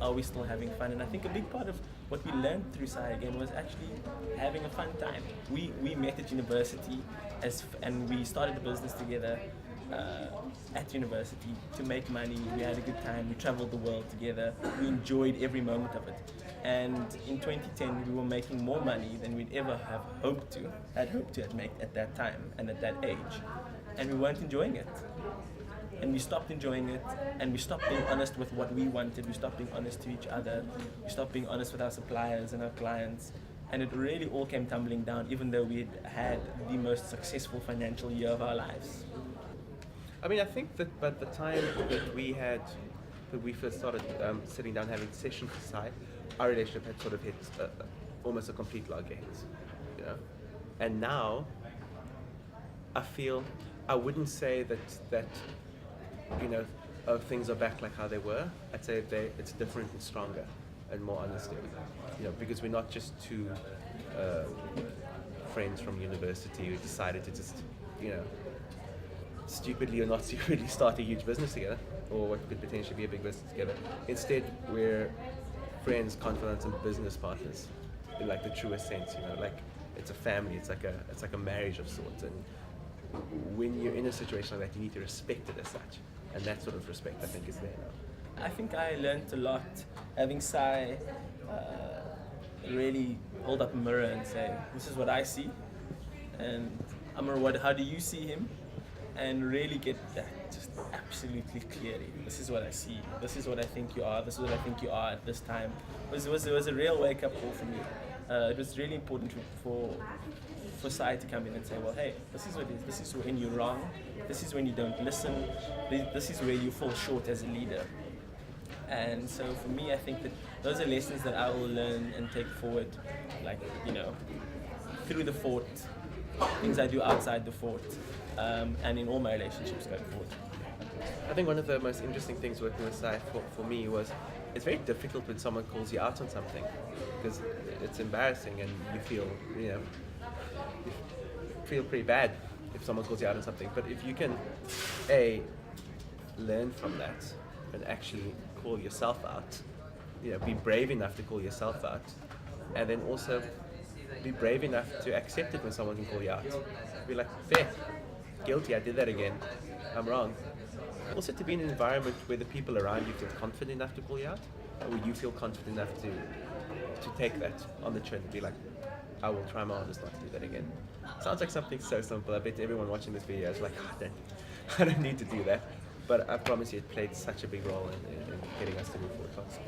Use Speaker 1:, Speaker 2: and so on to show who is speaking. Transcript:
Speaker 1: are we still having fun? And I think a big part of what we learned through Sai again was actually having a fun time. We met at university and we started the business together at university to make money. We had a good time. We traveled the world together. We enjoyed every moment of it. And in 2010, we were making more money than we'd ever have had hoped to make at that time and at that age. And we weren't enjoying it. And we stopped enjoying it, and we stopped being honest with what we wanted. We stopped being honest to each other. We stopped being honest with our suppliers and our clients. And it really all came tumbling down, even though we had the most successful financial year of our lives.
Speaker 2: I mean, I think that by the time that we first started sitting down having sessions aside, our relationship had sort of hit almost a complete loggerheads, you know. And now, I wouldn't say that you know, things are back like how they were. I'd say it's different and stronger and more honest, you know, because we're not just two friends from university who decided to just, you know, stupidly or not stupidly start a huge business together, or what could potentially be a big business together. Instead, we're friends, confidants, and business partners in like the truest sense. You know, like it's a family. It's like a marriage of sorts. And when you're in a situation like that, you need to respect it as such. And that sort of respect, I think, is there now.
Speaker 1: I think I learned a lot having Sai really hold up a mirror and say, this is what I see, and Amar, how do you see him? And really get that just absolutely clearly. This is what I see. This is what I think you are. This is what I think you are at this time. It was a real wake-up call for me. It was really important for Sai to come in and say, well, hey, this is what it is. This is when you're wrong. This is when you don't listen. This is where you fall short as a leader. And so for me, I think that those are lessons that I will learn and take forward, like, you know, through the fort, things I do outside the fort, and in all my relationships going forward.
Speaker 2: I think one of the most interesting things working with Sai for me was it's very difficult when someone calls you out on something, because it's embarrassing and you feel pretty bad if someone calls you out on something. But if you can learn from that and actually call yourself out, you know, be brave enough to call yourself out, and then also be brave enough to accept it when someone can call you out. Be like, fair, guilty, I did that again, I'm wrong. Also to be in an environment where the people around you feel confident enough to call you out, or where you feel confident enough to take that on the chin and be like, I will try my hardest not to do that again. Sounds like something so simple. I bet everyone watching this video is like, oh, I don't need to do that. But I promise you, it played such a big role in getting us to move forward fast.